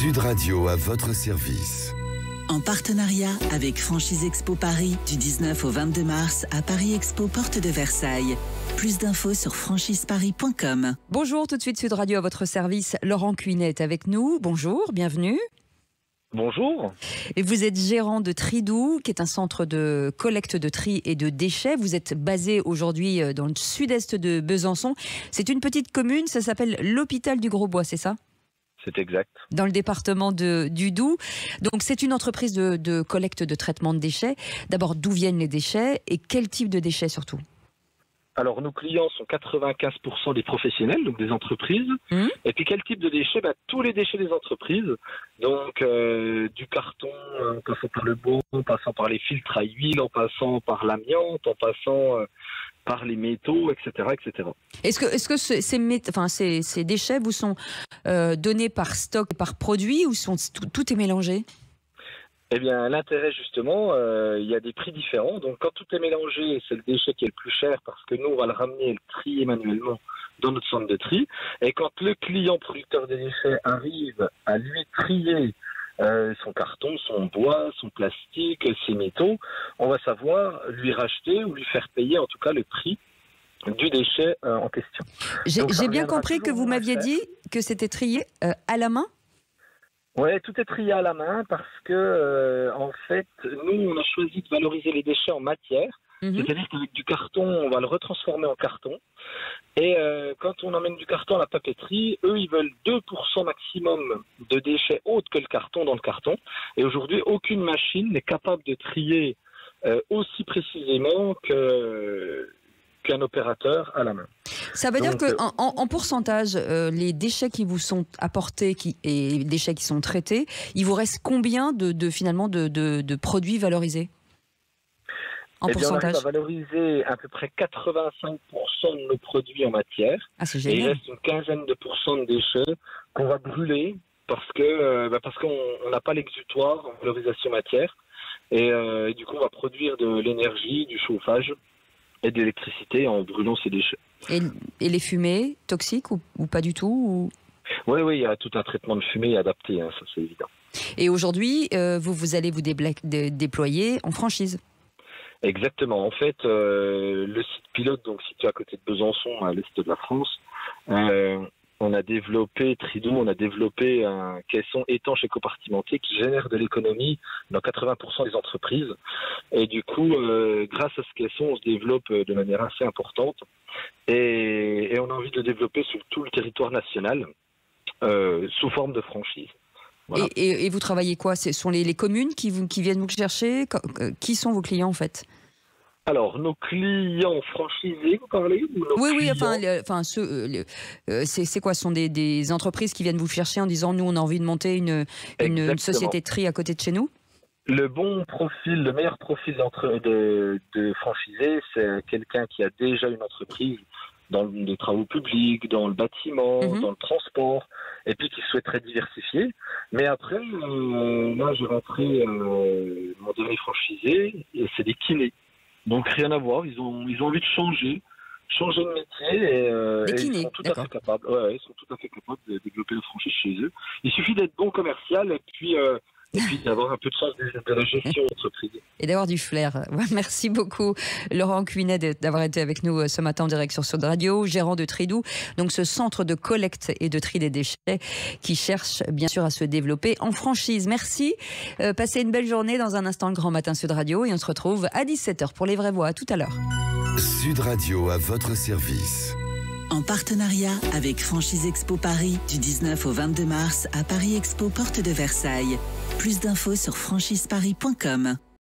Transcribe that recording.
Sud Radio à votre service. En partenariat avec Franchise Expo Paris du 19 au 22 mars à Paris Expo Porte de Versailles. Plus d'infos sur franchiseparis.com. Bonjour, tout de suite Sud Radio à votre service. Laurent Cuinet est avec nous. Bonjour, bienvenue. Bonjour. Et vous êtes gérant de Tridou, qui est un centre de collecte de tri et de déchets. Vous êtes basé aujourd'hui dans le sud-est de Besançon. C'est une petite commune, ça s'appelle l'Hôpital du Grosbois, c'est ça ? C'est exact. Dans le département du Doubs. Donc c'est une entreprise de collecte de traitement de déchets. D'abord, d'où viennent les déchets et quel type de déchets surtout ? Alors, nos clients sont 95% des professionnels, donc des entreprises. Et puis, quel type de déchets ? Tous les déchets des entreprises. Donc, du carton, en passant par le bois, en passant par les filtres à huile, en passant par l'amiante, en passant par les métaux, etc., etc. Est-ce que ces déchets vous sont donnés par stock, par produit, ou tout est mélangé ? Eh bien, l'intérêt, justement, il y a des prix différents. Donc, quand tout est mélangé, c'est le déchet qui est le plus cher parce que nous, on va le ramener et le trier manuellement dans notre centre de tri. Et quand le client producteur des déchets arrive à lui trier son carton, son bois, son plastique, ses métaux, on va savoir lui racheter ou lui faire payer, en tout cas, le prix du déchet en question. J'ai bien compris que vous m'aviez dit que c'était trié à la main ? Oui, tout est trié à la main parce que, en fait, nous, on a choisi de valoriser les déchets en matière. C'est-à-dire qu'avec du carton, on va le retransformer en carton. Et quand on emmène du carton à la papeterie, eux, ils veulent 2% maximum de déchets autres que le carton dans le carton. Et aujourd'hui, aucune machine n'est capable de trier aussi précisément qu'un opérateur à la main. Ça veut dire qu'en pourcentage, les déchets qui vous sont apportés et les déchets qui sont traités, il vous reste combien de produits valorisés en pourcentage ? On va valoriser à peu près 85% de nos produits en matière. Ah, c'est et génial. il reste une quinzaine de pourcents de déchets qu'on va brûler parce qu'on n'a pas l'exutoire en valorisation matière. Et du coup, on va produire de l'énergie, du chauffage et de l'électricité en brûlant ces déchets. Et les fumées toxiques ou pas du tout Oui, il y a tout un traitement de fumée adapté, ça c'est évident. Et aujourd'hui, vous allez vous déployer en franchise ? Exactement. En fait, le site pilote, donc situé à côté de Besançon, à l'est de la France, Tridou, on a développé un caisson étanche et compartimenté qui génère de l'économie dans 80% des entreprises. Et du coup, grâce à ce caisson, on se développe de manière assez importante. Et on a envie de le développer sur tout le territoire national, sous forme de franchise. Voilà. Et vous travaillez quoi ? Ce sont les communes qui viennent vous chercher ? Qui sont vos clients en fait ? Alors, nos clients franchisés, vous parlez ou nos clients... c'est quoi ? Ce sont des entreprises qui viennent vous chercher en disant « Nous, on a envie de monter une société de tri à côté de chez nous ». Le meilleur profil de franchisé, c'est quelqu'un qui a déjà une entreprise dans les travaux publics, dans le bâtiment, dans le transport, et puis qui souhaiterait diversifier. Mais après, là, j'ai rentré mon dernier franchisé, et c'est des kinés. Donc rien à voir, ils ont envie de changer de métier et ils sont tout à fait capables. Ils sont tout à fait capables de développer la franchise chez eux. Il suffit d'être bon commercial et puis d'avoir un peu de sens de la gestion d'entreprise. Et d'avoir du flair. Merci beaucoup Laurent Cuinet d'avoir été avec nous ce matin en direct sur Sud Radio, gérant de Tridou, donc ce centre de collecte et de tri des déchets qui cherche bien sûr à se développer en franchise. Merci, passez une belle journée. Dans un instant, le Grand Matin Sud Radio et on se retrouve à 17h pour les vraies voix. À tout à l'heure. Sud Radio à votre service. En partenariat avec Franchise Expo Paris du 19 au 22 mars à Paris Expo Porte de Versailles. Plus d'infos sur franchiseparis.com.